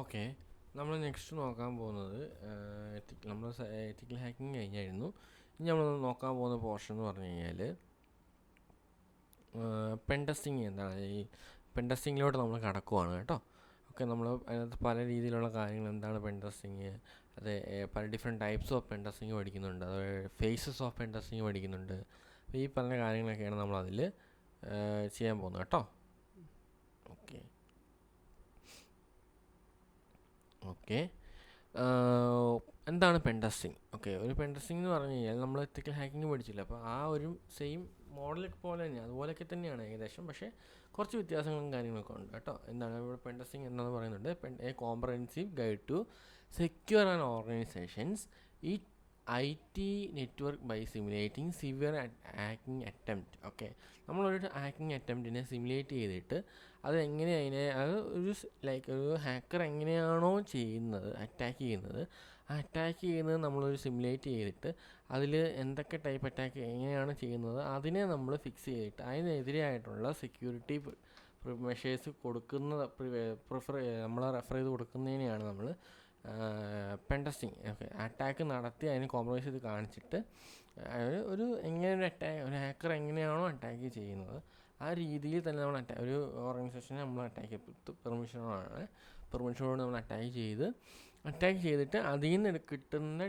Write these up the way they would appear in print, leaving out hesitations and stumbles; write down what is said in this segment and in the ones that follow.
Okay, നമ്മൾ next നോക്കാൻ പോകുന്നത് നമ്മൾ എത്തിക്കൽ ഹാക്കിങ് കഴിഞ്ഞായിരുന്നു. ഇനി നമ്മൾ നോക്കാൻ പോകുന്ന പോർഷൻ എന്ന് പറഞ്ഞു കഴിഞ്ഞാൽ പെൻ ടെസ്റ്റിങ് എന്താണ്. ഈ പെൻ ടെസ്റ്റിങ്ങിലോട്ട് നമ്മൾ കടക്കുവാണ് കേട്ടോ. ഓക്കെ, നമ്മൾ അതിനകത്ത് പല രീതിയിലുള്ള കാര്യങ്ങൾ, എന്താണ് പെൻ ടെസ്റ്റിങ്, അത് പല different types of pen testing പഠിക്കുന്നുണ്ട്, അതുപോലെ ഫേസസ് ഓഫ് പെൻ ടെസ്റ്റിങ് പഠിക്കുന്നുണ്ട്. അപ്പോൾ ഈ പറഞ്ഞ കാര്യങ്ങളൊക്കെയാണ് നമ്മളതിൽ ചെയ്യാൻ പോകുന്നത് കേട്ടോ. ഓക്കെ ഓക്കെ എന്താണ് പെൻ ടെസ്റ്റിംഗ്? ഓക്കെ, ഒരു പെൻ ടെസ്റ്റിംഗ് എന്ന് പറഞ്ഞു കഴിഞ്ഞാൽ നമ്മൾ എത്തിക്കൽ ഹാക്കിങ് പഠിച്ചില്ല, അപ്പോൾ ആ ഒരു സെയിം മോഡലൊക്കെ പോലെ തന്നെയാണ്, അതുപോലെയൊക്കെ തന്നെയാണ് ഏകദേശം, പക്ഷേ കുറച്ച് വ്യത്യാസങ്ങളും കാര്യങ്ങളൊക്കെ ഉണ്ട് കേട്ടോ. എന്താണ് ഇവിടെ പെൻ ടെസ്റ്റിംഗ് എന്താണെന്ന് പറയുന്നുണ്ട്. A comprehensive guide to secure and organisations ഈ IT network by simulating severe hacking attempt. Okay, നമ്മളൊരു ഹാക്കിംഗ് അറ്റംപ്റ്റിനെ സിമുലേറ്റ് ചെയ്തിട്ട് അത് എങ്ങനെ അത് ഒരു ഒരു ഹാക്കർ എങ്ങനെയാണോ ചെയ്യുന്നത്, അറ്റാക്ക് ചെയ്യുന്നത് നമ്മളൊരു സിമുലേറ്റ് ചെയ്തിട്ട് അതിൽ എന്തൊക്കെ ടൈപ്പ് അറ്റാക്ക് എങ്ങനെയാണ് ചെയ്യുന്നത് അതിനെ നമ്മൾ ഫിക്സ് ചെയ്തിട്ട് അതിനെതിരെയായിട്ടുള്ള സെക്യൂരിറ്റി മെഷേഴ്സ് കൊടുക്കുന്നത് നമ്മൾ റെഫർ ചെയ്ത് കൊടുക്കുന്നതിനെയാണ് നമ്മൾ പെൻ ടെസ്റ്റിങ്. ഓക്കെ, അറ്റാക്ക് നടത്തി അതിന് കോംപ്രമൈസ് ചെയ്ത് കാണിച്ചിട്ട് ഒരു ഒരു ഹാക്കർ എങ്ങനെയാണോ അറ്റാക്ക് ചെയ്യുന്നത് ആ രീതിയിൽ തന്നെ നമ്മൾ ഒരു ഓർഗനൈസേഷനെ നമ്മൾ അറ്റാക്ക് പെർമിഷനോട് നമ്മൾ അറ്റാക്ക് ചെയ്തിട്ട് അതിൽ നിന്ന് കിട്ടുന്ന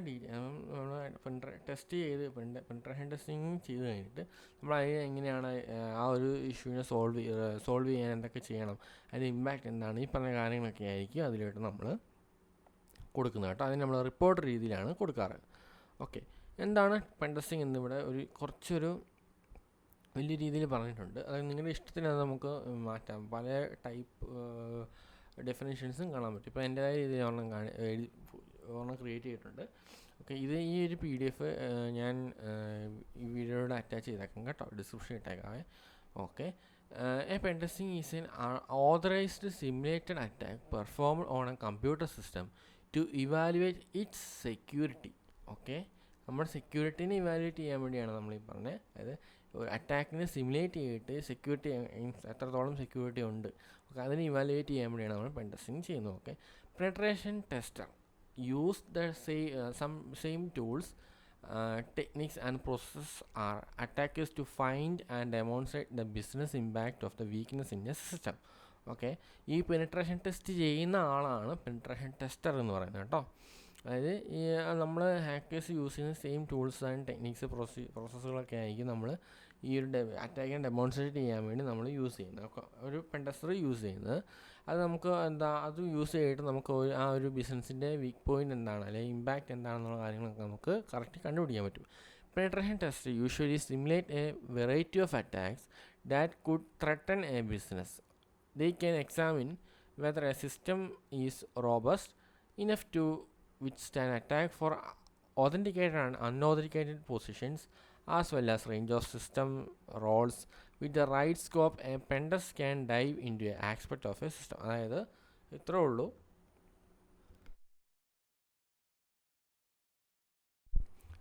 നമ്മൾ പെൻട്രേഷൻ ടെസ്റ്റിങ് ചെയ്ത് കഴിഞ്ഞിട്ട് നമ്മൾ അതിന് എങ്ങനെയാണ് ആ ഒരു ഇഷ്യൂവിനെ സോൾവ് ചെയ്യാൻ എന്തൊക്കെ ചെയ്യണം, അതിൻ്റെ ഇമ്പാക്റ്റ് എന്താണ്, ഈ പറഞ്ഞ കാര്യങ്ങളൊക്കെ ആയിരിക്കും അതിലോട്ട് നമ്മൾ കൊടുക്കുന്നത് കേട്ടോ. അതിന് നമ്മൾ റിപ്പോർട്ട് രീതിയിലാണ് കൊടുക്കാറ്. ഓക്കെ, എന്താണ് പെൻ ടെസ്റ്റിംഗ് എന്നിവിടെ കുറച്ചൊരു വലിയ രീതിയിൽ പറഞ്ഞിട്ടുണ്ട്. അതായത് നിങ്ങളുടെ ഇഷ്ടത്തിന് അത് നമുക്ക് മാറ്റാം, പല ടൈപ്പ് ഡെഫിനേഷൻസും കാണാൻ പറ്റും. ഇപ്പോൾ എൻ്റെതായ രീതിയിൽ ഒരെണ്ണം ക്രിയേറ്റ് ചെയ്തിട്ടുണ്ട്. ഓക്കെ, ഈ ഒരു PDF ഞാൻ ഈ വീഡിയോയോട് അറ്റാച്ച് ചെയ്തേക്കാം കേട്ടോ, ഡിസ്ക്രിപ്ഷൻ ഇട്ടേക്കാവേ. Okay, a pen testing is an authorized simulated attack performed on a computer system to evaluate its security. Okay, നമ്മുടെ സെക്യൂരിറ്റിനെ ഇവാലുവേറ്റ് ചെയ്യാൻ വേണ്ടിയാണ് നമ്മൾ ഈ പറഞ്ഞത്. അതായത് അറ്റാക്കിനെ സിമുലേറ്റ് ചെയ്തിട്ട് സെക്യൂരിറ്റി എത്രത്തോളം സെക്യൂരിറ്റി ഉണ്ട്, ഓക്കെ, അതിനെ ഇവാലുവേറ്റ് ചെയ്യാൻ വേണ്ടിയാണ് നമ്മൾ പെൻ ടെസ്റ്റിംഗ് ചെയ്യുന്നത്. Okay, penetration tester use the same tools techniques and processes are attackers to find and demonstrate the business impact of the weakness in a system. Okay, ഈ penetration test ചെയ്യുന്ന ആളാണ് penetration tester എന്ന് പറയുന്നത് കേട്ടോ. അതായത് ഈ നമ്മൾ ഹാക്കേഴ്സ് യൂസ് ചെയ്യുന്ന സെയിം ടൂൾസ് ആൻഡ് ടെക്നിക്സ് പ്രോസസ്സുകളൊക്കെ ആയിരിക്കും നമ്മൾ ഈ ഒരു അറ്റാക്കിനെ ഡെമോൺസ്ട്രേറ്റ് ചെയ്യാൻ വേണ്ടി നമ്മൾ യൂസ് ചെയ്യുന്നത്, ഒരു പെൻ ടെസ്റ്റർ യൂസ് ചെയ്യുന്നത്. അത് നമുക്ക് അത് യൂസ് ചെയ്തിട്ട് നമുക്ക് ആ ഒരു ബിസിനസ്സിൻ്റെ വീക്ക് പോയിൻ്റ് എന്താണ്, അല്ലെങ്കിൽ ഇമ്പാക്റ്റ് എന്താണെന്നുള്ള കാര്യങ്ങളൊക്കെ നമുക്ക് കറക്റ്റ് കണ്ടുപിടിക്കാൻ പറ്റും. Penetration test usually simulate A variety of attacks that could threaten A business. They can examine whether a system is robust enough to withstand attack for authenticated and unauthenticated positions, as well as range of system roles. With the right scope, a pen test can dive into an aspect of a system. അതായത് ഇത്രേ ഉള്ളൂ.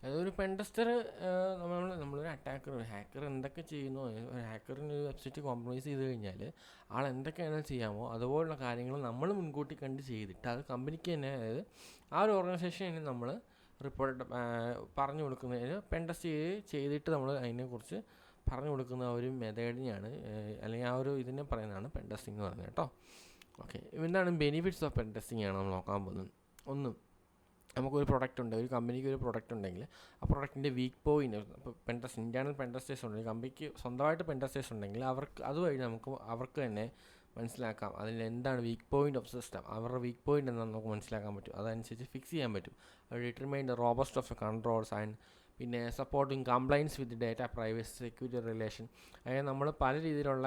അതൊരു pen tester നമ്മളൊരു hacker എന്തൊക്കെ ചെയ്യുന്നു, ഒരു ഹാക്കറിന് ഒരു website compromise ചെയ്ത് കഴിഞ്ഞാൽ ആൾ എന്തൊക്കെയാണ് ചെയ്യാമോ അതുപോലുള്ള കാര്യങ്ങൾ നമ്മൾ മുൻകൂട്ടി കണ്ട് ചെയ്തിട്ട് അത് കമ്പനിക്ക് തന്നെ, അതായത് ആ ഒരു ഓർഗനൈസേഷന് നമ്മൾ റിപ്പോർട്ട് പറഞ്ഞു കൊടുക്കുന്നതിന് പെൻ ടെസ്റ്റ് ചെയ്തിട്ട് നമ്മൾ അതിനെക്കുറിച്ച് പറഞ്ഞു കൊടുക്കുന്ന ഒരു മെത്തേഡിനെയാണ്, അല്ലെങ്കിൽ ആ ഒരു ഇതിനെ പറയുന്നതാണ് പെൻ ടെസ്റ്റിംഗ് എന്ന് പറയുന്നത് കേട്ടോ. ഓക്കെ, എന്താണ് ബെനിഫിറ്റ്സ് ഓഫ് പെൻ ടെസ്റ്റിംഗ് ആണ് നമ്മൾ നോക്കാൻ പോകുന്നത്. ഒന്ന്, നമുക്കൊരു പ്രൊഡക്റ്റ് ഉണ്ട്, ഒരു കമ്പനിക്ക് ഒരു പ്രൊഡക്റ്റ് ഉണ്ടെങ്കിൽ ആ പ്രൊഡക്റ്റിൻ്റെ വീക്ക് പോയിൻ്റ്, ഇപ്പോൾ pen test internal pen testers ഉണ്ടെങ്കിൽ, കമ്പനിക്ക് സ്വന്തമായിട്ട് പെൻ ടെസ്റ്റേഴ്സ് ഉണ്ടെങ്കിൽ അതുവഴി അവർക്ക് തന്നെ മനസ്സിലാക്കാം അതിൽ എന്താണ് വീക്ക് പോയിൻ്റ് ഓഫ് സിസ്റ്റം, അവരുടെ വീക്ക് പോയിൻ്റ് എന്താണെന്ന് നമുക്ക് മനസ്സിലാക്കാൻ പറ്റും. അതനുസരിച്ച് ഫിക്സ് ചെയ്യാൻ പറ്റും. Determine the robust of controls and പിന്നെ സപ്പോർട്ടിങ് കംപ്ലൈൻസ് വിത്ത് ഡേറ്റ പ്രൈവസി സെക്യൂരിറ്റി റിലേഷൻ. അതായത് നമ്മൾ പല രീതിയിലുള്ള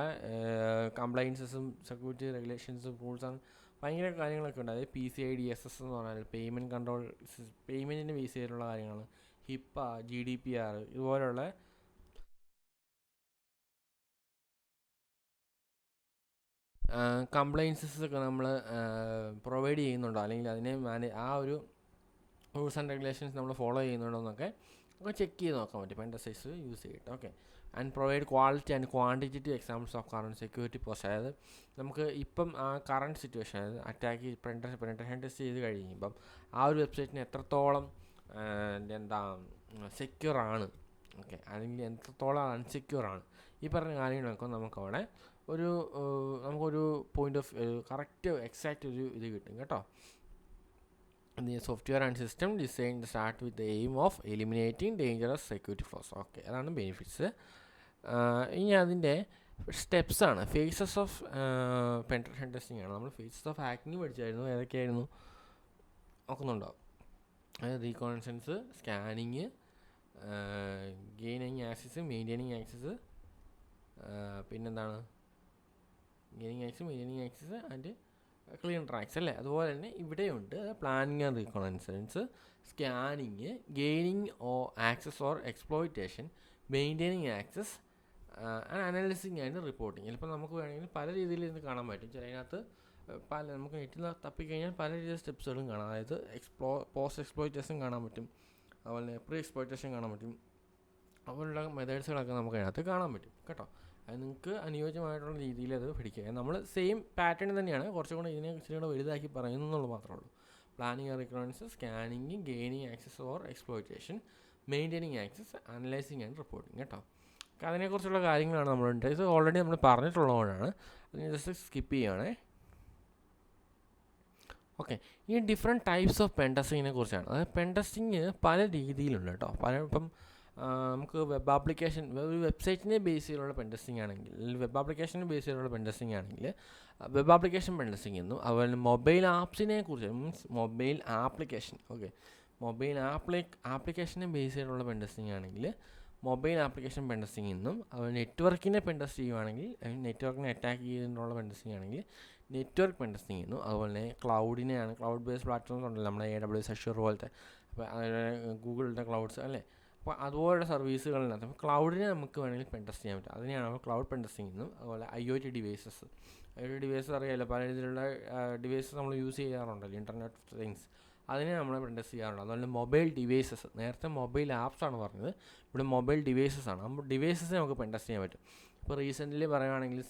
കംപ്ലൈൻസസും സെക്യൂരിറ്റി റെഗുലേഷൻസും റൂൾസ് ആൻഡ് ഭയങ്കര കാര്യങ്ങളൊക്കെ ഉണ്ട്. അതായത് PCI DSS എന്ന് പറഞ്ഞാൽ പേയ്മെൻറ്റ് കൺട്രോൾ, പേയ്മെൻറ്റിന് ബേസ് ചെയ്തിട്ടുള്ള കാര്യങ്ങൾ, HIPAA, GDPR ഇതുപോലുള്ള കംപ്ലൈൻസസ് ഒക്കെ നമ്മൾ പ്രൊവൈഡ് ചെയ്യുന്നുണ്ടോ, അല്ലെങ്കിൽ അതിനെ ആ ഒരു റൂൾസ് ആൻഡ് റെഗുലേഷൻസ് നമ്മൾ ഫോളോ ചെയ്യുന്നുണ്ടോ എന്നൊക്കെ ചെക്ക് ചെയ്ത് നോക്കാൻ പറ്റും പെൻ ടെസ്റ്റേഴ്സ് യൂസ് ചെയ്തിട്ട്. Okay, and provide quality and quantitative examples of current security post. അതായത് നമുക്ക് ഇപ്പം ആ കറണ്ട് സിറ്റുവേഷൻ, അതായത് അറ്റാക്ക് പെനെട്രേഷൻ ടെസ്റ്റ് ചെയ്ത് കഴിയുമ്പം ആ ഒരു വെബ്സൈറ്റിന് എത്രത്തോളം എന്താ സെക്യൂർ ആണ്, ഓക്കെ, അല്ലെങ്കിൽ എത്രത്തോളം അൺസെക്യൂർ ആണ്, ഈ പറഞ്ഞ കാര്യങ്ങളൊക്കെ നമുക്കവിടെ നമുക്കൊരു പോയിൻ്റ് ഓഫ് കറക്റ്റ് എക്സാക്റ്റ് ഒരു ഇത് കിട്ടും കേട്ടോ. The software and system designed to start with the aim of eliminating dangerous security flaws. Okay, അതാണ് ബെനിഫിറ്റ്സ്. ഇനി അതിൻ്റെ സ്റ്റെപ്സാണ്, ഫേസസ് ഓഫ് പെനെട്രേഷൻ ടെസ്റ്റിംഗ് ആണ്. നമ്മൾ ഫേസസ് ഓഫ് ഹാക്കിങ് പഠിച്ചായിരുന്നു. ഏതൊക്കെയായിരുന്നു നോക്കുന്നുണ്ടോ? അതായത് reconnaissance, scanning, gaining access, maintaining access, പിന്നെന്താണ് maintaining access and clean tracks അല്ലേ. അതുപോലെ തന്നെ ഇവിടെയുണ്ട് planning and reconnaissance, scanning, gaining access or exploitation, maintaining access and analysing and reporting. ചിലപ്പോൾ നമുക്ക് വേണമെങ്കിൽ പല രീതിയിൽ ഇത് കാണാൻ പറ്റും. ചിലതിനകത്ത് നമുക്ക് നെറ്റിൽ തപ്പിക്കഴിഞ്ഞാൽ പല രീതിയിൽ സ്റ്റെപ്സുകളും കാണാം. അതായത് പോസ്റ്റ് എക്സ്പ്ലോയിറ്റേഷൻ കാണാൻ പറ്റും, അതുപോലെ പ്രീ എക്സ്പ്ലോയിറ്റേഷൻ കാണാൻ പറ്റും. അതുപോലുള്ള മെത്തേഡ്സുകളൊക്കെ നമുക്ക് അതിനകത്ത് കാണാൻ പറ്റും കേട്ടോ. അത് നിങ്ങൾക്ക് അനുയോജ്യമായിട്ടുള്ള രീതിയിൽ അത് പഠിക്കുക. നമ്മൾ സെയിം പാറ്റേൺ തന്നെയാണ്, കുറച്ചും കൂടെ ഇതിനെ ഇച്ചിരി കൂടെ വലുതാക്കി പറയുന്നു എന്നുള്ളത് മാത്രമേ ഉള്ളൂ. Planning and requirements, scanning, gaining access or exploitation, maintaining access, analysing and reporting കേട്ടോ. അതിനെക്കുറിച്ചുള്ള കാര്യങ്ങളാണ് നമ്മളുണ്ട്. ഇത് ഓൾറെഡി നമ്മൾ പറഞ്ഞിട്ടുള്ളതുകൊണ്ടാണ് അതിന് ജസ്റ്റ് സ്കിപ്പ് ചെയ്യുകയാണേ. ഓക്കെ, ഈ ഡിഫറെൻറ്റ് ടൈപ്സ് ഓഫ് പെൻ ടെസ്റ്റിങ്ങിനെ കുറിച്ചാണ്. അതായത് പെൻ ടെസ്റ്റിങ് പല രീതിയിലുണ്ട് കേട്ടോ. ഇപ്പം നമുക്ക് വെബ് ആപ്ലിക്കേഷൻ, ഒരു വെബ്സൈറ്റിനെ ബേസ് ചെയ്തുള്ള പെൻ ടെസ്റ്റിംഗ് ആണെങ്കിൽ, വെബ് ആപ്ലിക്കേഷനെ ബേസ് ചെയ്തുള്ള പെൻ ടെസ്റ്റിംഗ് ആണെങ്കിൽ വെബ് ആപ്ലിക്കേഷൻ പെൻ ടെസ്റ്റിംഗ് എന്നും, അതുപോലെ മൊബൈൽ ആപ്സിനെ കുറിച്ച്, means mobile application, okay, mobile ആപ്ലിക്കേഷനെ ബേസ് ചെയ്തിട്ടുള്ള പെൻ ടെസ്റ്റിംഗ് ആണെങ്കിൽ മൊബൈൽ ആപ്ലിക്കേഷൻ പെൻ ടെസ്റ്റിംഗ് എന്നും, അതുപോലെ നെറ്റ്വർക്കിനെ പെൻ ടെസ്റ്റ് ചെയ്യുകയാണെങ്കിൽ, നെറ്റ്വർക്കിനെ അറ്റാക്ക് ചെയ്തിട്ടുള്ള പെൻ ടെസ്റ്റിംഗ് ആണെങ്കിൽ നെറ്റ്വർക്ക് പെൻ ടെസ്റ്റിംഗ് എന്നും, അതുപോലെ തന്നെ ക്ലൗഡിനെയാണ്, ക്ലൗഡ് ബേസ്ഡ് പ്ലാറ്റ്ഫോംസ് ഉണ്ടല്ലോ, നമ്മുടെ AWS, Azure പോലത്തെ, അപ്പോൾ അതുപോലെ ഗൂഗിളിൻ്റെ ക്ലൗഡ്സ് അല്ലേ. അപ്പോൾ അതുപോലുള്ള സർവീസുകളിനകത്ത് ക്ലൗഡിനെ നമുക്ക് വേണമെങ്കിൽ പെൻ ടെസ്റ്റ് ചെയ്യാൻ പറ്റും. അതിനെയാണ് നമ്മൾ ക്ലൗഡ് പെൻ ടെസ്റ്റിംഗ് എന്നും. അതുപോലെ IoT ഡിവൈസസ് അറിയാമല്ലോ, പല രീതിയിലുള്ള ഡിവൈസസ് നമ്മൾ യൂസ് ചെയ്യാറുണ്ടല്ലോ, ഇൻ്റർനെറ്റ് ഓഫ് തിങ്സ്, അതിനെ നമ്മൾ പെൻ ടെസ്റ്റ് ചെയ്യാറുണ്ട്. അതുപോലെ മൊബൈൽ ഡിവൈസസ്, നേരത്തെ മൊബൈൽ ആപ്സ് ആണ് പറഞ്ഞത്, ഇവിടെ മൊബൈൽ ഡിവൈസസ് ആണ്. അപ്പോൾ ഡിവൈസസ് നമുക്ക് പെൻ ടെസ്റ്റ് ചെയ്യാൻ പറ്റും. ഇപ്പോൾ റീസെൻ്റ്ലി പറയുകയാണെങ്കിൽ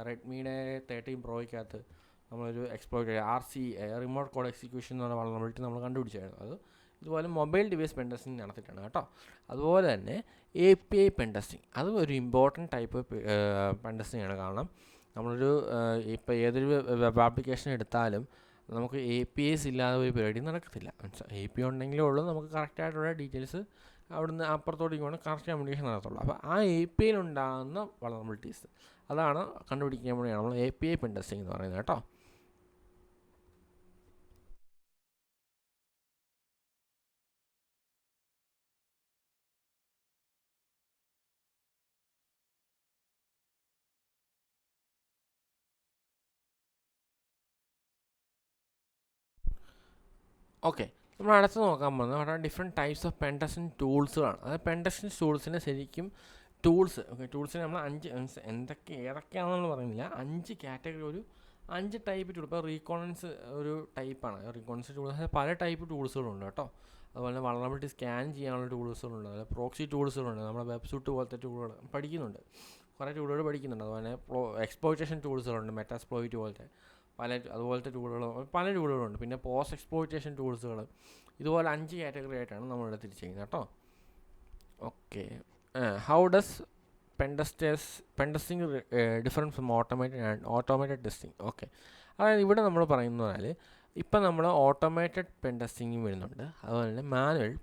റെഡ്മിയുടെ 13 പ്രോയ്ക്കകത്ത് നമ്മളൊരു എക്സ്പ്ലോയിറ്റ് റിമോട്ട് കോഡ് എക്സിക്യൂഷൻ എന്ന് പറഞ്ഞ വളർന്നബിലിറ്റി നമ്മൾ കണ്ടുപിടിച്ചായിരുന്നു. അത് ഇതുപോലെ മൊബൈൽ ഡിവൈസ് പെൻ ടെസ്റ്റിംഗ് നടത്തിയിട്ടാണ് കേട്ടോ. അതുപോലെ തന്നെ API പെൻ ടെസ്റ്റിംഗ്, അതും ഒരു ഇമ്പോർട്ടൻറ്റ് ടൈപ്പ് പെൻ ടെസ്റ്റിംഗ് ആണ്. കാരണം നമ്മളൊരു ഇപ്പോൾ ഏതൊരു വെബ് ആപ്ലിക്കേഷൻ എടുത്താലും നമുക്ക് APIs ഇല്ലാതെ ഒരു പരിപാടി നടക്കത്തില്ല. API ഉണ്ടെങ്കിലേ ഉള്ളൂ നമുക്ക് കറക്റ്റായിട്ടുള്ള ഡീറ്റെയിൽസ് അവിടുന്ന് അപ്പുറത്തോട്ടേക്ക് വേണം കറക്റ്റ് കമ്മ്യൂണിക്കേഷൻ നടത്തുള്ളൂ. അപ്പോൾ ആ APIയിൽ ഉണ്ടാകുന്ന വളർന്നബിലിറ്റീസ് അതാണ് കണ്ടുപിടിക്കാൻ വേണ്ടിയാണ് നമ്മൾ API പെൻ ടെസ്റ്റിംഗ് എന്ന് പറയുന്നത് കേട്ടോ. ഓക്കെ, നമ്മൾ അടുത്ത് നോക്കാൻ പോകുന്നത് അവിടെ different types of pen testing ടൂൾസുകളാണ്. അതായത് പെൻ ടെസ്റ്റിംഗ് ടൂൾസിനെ ശരിക്കും ടൂൾസിനെ നമ്മൾ ഏതൊക്കെയാണെന്ന് നമ്മൾ പറയുന്നില്ല, 5 കാറ്റഗറി, ഒരു 5 ടൈപ്പ് ടൂൾ. ഇപ്പോൾ റീകോണൻസ് ഒരു ടൈപ്പാണ്. റീകോണൻസ് ടൂൾസ് പല ടൈപ്പ് ടൂൾസുകളുണ്ട് കേട്ടോ. അതുപോലെ വളർന്നബിലിറ്റി സ്കാൻ ചെയ്യാനുള്ള ടൂൾസുകളുണ്ട്, അതുപോലെ പ്രോക്സി ടൂൾസുകളുണ്ട്, നമ്മുടെ വെബ്സൂട്ട് പോലത്തെ ടൂളുകൾ പഠിക്കുന്നുണ്ട്, കുറേ ടൂളുകൾ പഠിക്കുന്നുണ്ട്. അതുപോലെ എക്സ്പ്ലോയിറ്റേഷൻ ടൂൾസുകളുണ്ട്, മെറ്റാസ്പ്ലോയിറ്റ് പോലത്തെ അതുപോലത്തെ പല ടൂളുകളുണ്ട്. പിന്നെ പോസ്റ്റ് എക്സ്പ്ലോയിറ്റേഷൻ ടൂൾസുകൾ, ഇതുപോലെ 5 കാറ്റഗറി ആയിട്ടാണ് നമ്മളിവിടെ തിരിച്ചിരിക്കുന്നത് കേട്ടോ. Okay, how does pen testing different from automated testing. Okay, അതായത് ഇവിടെ നമ്മൾ പറയുന്നത് ഇപ്പം നമ്മൾ ഓട്ടോമേറ്റഡ് പെൻ ടെസ്റ്റിംഗും വരുന്നുണ്ട്, അതുപോലെ തന്നെ മാനുവൽ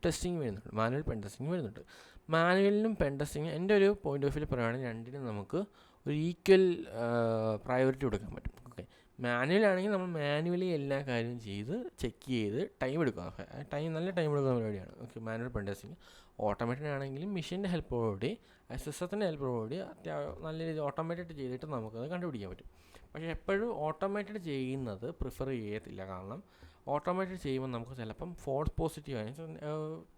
പെൻ ടെസ്റ്റിംഗ് വരുന്നുണ്ട്. മാനുവലിനും പെൻ ടെസ്റ്റിംഗ് എൻ്റെ ഒരു പോയിൻ്റ് ഓഫ് വ്യൂ പറയുകയാണെങ്കിൽ രണ്ടിനും നമുക്ക് ഒരു ഈക്വൽ പ്രയോറിറ്റി കൊടുക്കാൻ പറ്റും. ഓക്കെ, മാനുവൽ ആണെങ്കിൽ നമ്മൾ മാനുവലി എല്ലാ കാര്യവും ചെയ്ത് ചെക്ക് ചെയ്ത് ടൈം എടുക്കുക, നല്ല ടൈം എടുക്കുന്ന പരിപാടിയാണ്. Okay, manual pen testing. Automated ആണെങ്കിലും മെഷീൻ്റെ ഹെൽപ്പോടുകൂടി, സിസ്റ്റത്തിൻ്റെ ഹെൽപ്പോടുകൂടി നല്ല രീതിയിൽ ഓട്ടോമേറ്റഡ് ചെയ്തിട്ട് നമുക്കത് കണ്ടുപിടിക്കാൻ പറ്റും. പക്ഷേ എപ്പോഴും ഓട്ടോമേറ്റഡ് ചെയ്യുന്നത് പ്രിഫർ ചെയ്യത്തില്ല. കാരണം ഓട്ടോമേറ്റഡ് ചെയ്യുമ്പോൾ നമുക്ക് ചിലപ്പം ഫോൾസ് പോസിറ്റീവ്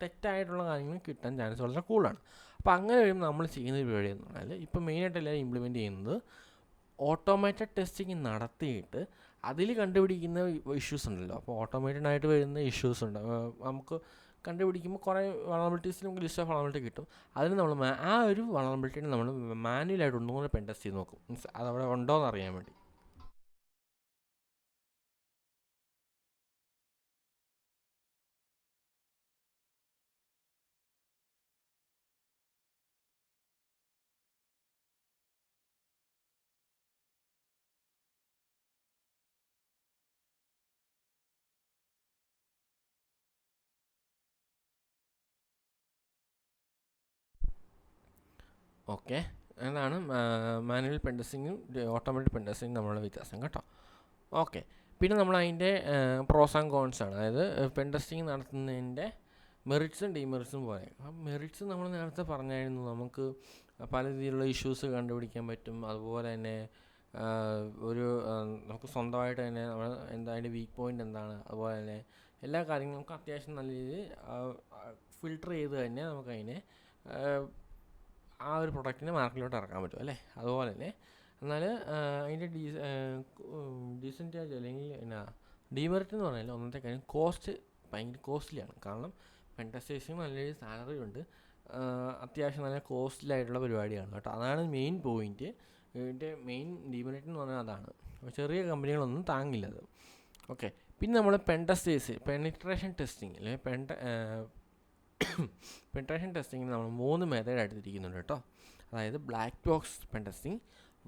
തെറ്റായിട്ടുള്ള കാര്യങ്ങൾ കിട്ടാൻ ചാൻസ് വളരെ കൂടുതലാണ്. അപ്പോൾ അങ്ങനെ വരുമ്പോൾ നമ്മൾ ചെയ്യുന്ന പരിപാടി എന്ന് പറഞ്ഞാൽ ഇപ്പോൾ മെയിനായിട്ട് എല്ലാവരും ഇംപ്ലിമെൻറ്റ് ചെയ്യുന്നത് ഓട്ടോമേറ്റഡ് ടെസ്റ്റിംഗ് നടത്തിയിട്ട് അതിൽ കണ്ടുപിടിക്കുന്ന ഇഷ്യൂസ് ഉണ്ടല്ലോ. അപ്പോൾ ഓട്ടോമേറ്റഡ് ആയിട്ട് വരുന്ന ഇഷ്യൂസ് ഉണ്ട്, നമുക്ക് കണ്ടുപിടിക്കുമ്പോൾ കുറേ വളണബിലിറ്റീസിന് നമുക്ക് ലിസ്റ്റ് ഓഫ് വളണബിലിറ്റി കിട്ടും. അതിന് നമ്മൾ ആ ഒരു വളണബിലിറ്റിനെ നമ്മൾ മാനുവലായിട്ട് ഒന്നും കൂടെ പെൻ ടെസ്റ്റ് ചെയ്ത് നോക്കും, മീൻസ് അതവിടെ ഉണ്ടോ എന്ന് അറിയാൻ വേണ്ടി. ഓക്കെ, അതാണ് മാനുവൽ പെൻ ടെസ്റ്റിങ്ങും ഓട്ടോമാറ്റിക് പെൻ ടെസ്റ്റിങ്ങും തമ്മിലുള്ള വ്യത്യാസം കേട്ടോ. ഓക്കെ, പിന്നെ നമ്മൾ അതിൻ്റെ പ്രോസ് ആൻഡ് കോൺസ് ആണ്, അതായത് പെൻ ടെസ്റ്റിംഗ് നടത്തുന്നതിൻ്റെ മെറിറ്റ്സും ഡിമെറിറ്റ്സും പോലെ. അപ്പം മെറിറ്റ്സ് നമ്മൾ നേരത്തെ പറഞ്ഞായിരുന്നു, നമുക്ക് പല രീതിയിലുള്ള ഇഷ്യൂസ് കണ്ടുപിടിക്കാൻ പറ്റും. അതുപോലെ തന്നെ നമുക്ക് സ്വന്തമായിട്ട് തന്നെ നമ്മൾ എന്താ അതിൻ്റെ വീക്ക് പോയിൻ്റ് എന്താണ്, അതുപോലെ തന്നെ എല്ലാ കാര്യങ്ങളും നമുക്ക് അത്യാവശ്യം നല്ല രീതിയിൽ ഫിൽട്ടർ ചെയ്ത് തന്നെ നമുക്കതിനെ ആ ഒരു പ്രൊഡക്റ്റിനെ മാർക്കറ്റിലോട്ട് ഇറക്കാൻ പറ്റും അല്ലേ. അതുപോലെ തന്നെ എന്നാൽ അതിൻ്റെ ഡീസൻറ്റേജ് അല്ലെങ്കിൽ എന്നാ ഡിമെറിറ്റ് എന്ന് പറഞ്ഞാൽ ഒന്നത്തെ കാര്യം കോസ്റ്റ് ഭയങ്കര കോസ്റ്റ്ലിയാണ്. കാരണം പെൻ ടെസ്റ്റേഴ്സിന് നല്ലൊരു സാലറി ഉണ്ട്, അത്യാവശ്യം നല്ല കോസ്റ്റ്ലി ആയിട്ടുള്ള പരിപാടിയാണ് കേട്ടോ. അതാണ് മെയിൻ പോയിൻറ്റ്. ഇതിൻ്റെ മെയിൻ ഡിമെറിറ്റ് എന്ന് പറഞ്ഞാൽ അതാണ്, ചെറിയ കമ്പനികളൊന്നും താങ്ങില്ല അത്. ഓക്കെ, പിന്നെ നമ്മൾ പെൻ ടെസ്റ്റേഴ്സ് പെനിട്രേഷൻ ടെസ്റ്റിംഗ് അല്ലെങ്കിൽ പെനിട്രേഷൻ ടെസ്റ്റിങ്ങിന് നമ്മൾ 3 മെത്തേഡായിട്ട് തിരിക്കുന്നുണ്ട് കേട്ടോ. അതായത് black box pen testing,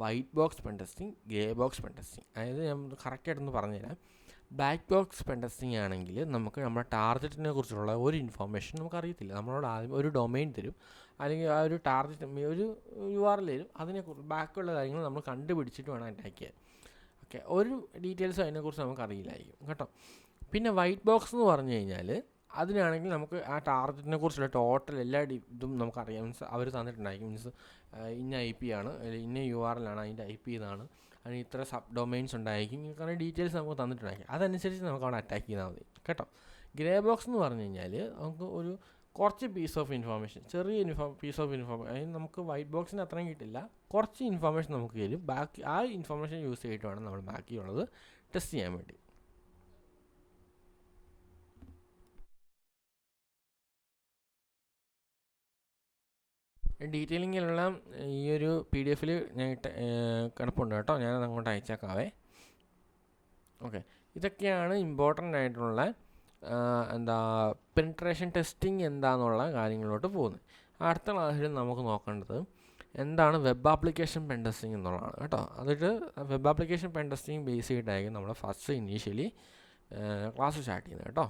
white box pen testing, grey box pen testing. അതായത് ഞാൻ കറക്റ്റായിട്ടൊന്ന് പറഞ്ഞുതരാം. ബ്ലാക്ക് ബോക്സ് പെൻ ടെസ്റ്റിംഗ് ആണെങ്കിൽ നമുക്ക് നമ്മുടെ ടാർഗറ്റിനെ കുറിച്ചുള്ള ഒരു ഇൻഫോർമേഷൻ നമുക്കറിയത്തില്ല. നമ്മളോട് ആദ്യം ഒരു ഡൊമൈൻ തരും, അല്ലെങ്കിൽ ആ ഒരു ടാർഗറ്റ് ഒരു URL തരും, അതിനെക്കുറിച്ച് ബാക്കിയുള്ള കാര്യങ്ങൾ നമ്മൾ കണ്ടുപിടിച്ചിട്ട് വേണം അറ്റാക്ക് ചെയ്യാൻ. ഓക്കെ, ഒരു ഡീറ്റെയിൽസ് അതിനെക്കുറിച്ച് നമുക്കറിയില്ലായിരിക്കും കേട്ടോ. പിന്നെ വൈറ്റ് ബോക്സ് എന്ന് പറഞ്ഞു കഴിഞ്ഞാൽ അതിനാണെങ്കിൽ നമുക്ക് ആ ടാർഗറ്റിനെ കുറിച്ചുള്ള ടോട്ടൽ എല്ലാ ഇതും നമുക്കറിയാം. മീൻസ് അവർ തന്നിട്ടുണ്ടായിരിക്കും, മീൻസ് ഇന്ന IP ആണ്, അല്ലെങ്കിൽ ഇന്ന URL ആണ്, അതിൻ്റെ IP ഇതാണ്, അതിന് ഇത്ര സബ് ഡൊമൈൻസ് ഉണ്ടായിരിക്കും, ഇങ്ങനെ ഡീറ്റെയിൽസ് നമുക്ക് തന്നിട്ടുണ്ടായിരിക്കും. അതനുസരിച്ച് നമുക്ക് അവിടെ അറ്റാക്ക് ചെയ്താൽ മതി കേട്ടോ. ഗ്രേ ബോക്സ് എന്ന് പറഞ്ഞു കഴിഞ്ഞാൽ നമുക്ക് ഒരു കുറച്ച് പീസ് ഓഫ് ഇൻഫോർമേഷൻ, ചെറിയ പീസ് ഓഫ് ഇൻഫോർമേഷൻ, അതിന് നമുക്ക് വൈറ്റ് ബോക്സിന് അത്രയും കിട്ടില്ല, കുറച്ച് ഇൻഫോർമേഷൻ നമുക്ക് തരും. ബാക്കി ആ ഇൻഫോർമേഷൻ യൂസ് ചെയ്തിട്ട് വേണം നമ്മൾ ബാക്കിയുള്ളത് ടെസ്റ്റ് ചെയ്യാൻ വേണ്ടി. ഡീറ്റെയിലിങ്ങിലെല്ലാം ഈ ഒരു PDF ഞാൻ കിടപ്പുണ്ട് കേട്ടോ, ഞാനത് അങ്ങോട്ട് അയച്ചേക്കാവേ. ഓക്കെ, ഇതൊക്കെയാണ് ഇമ്പോർട്ടൻ്റ് ആയിട്ടുള്ള പെനിട്രേഷൻ ടെസ്റ്റിംഗ് എന്താണെന്നുള്ള കാര്യങ്ങളിലോട്ട് പോകുന്നത്. അടുത്ത ക്ലാസ്സിൽ നമുക്ക് നോക്കേണ്ടത് എന്താണ് വെബ് ആപ്ലിക്കേഷൻ പെൻ ടെസ്റ്റിംഗ് എന്നുള്ളതാണ് കേട്ടോ. അതിട്ട് web application pen testing base ചെയ്തിട്ടായിരിക്കും നമ്മൾ ഫസ്റ്റ് ഇനീഷ്യലി ക്ലാസ് സ്റ്റാർട്ട് ചെയ്യുന്നത് കേട്ടോ.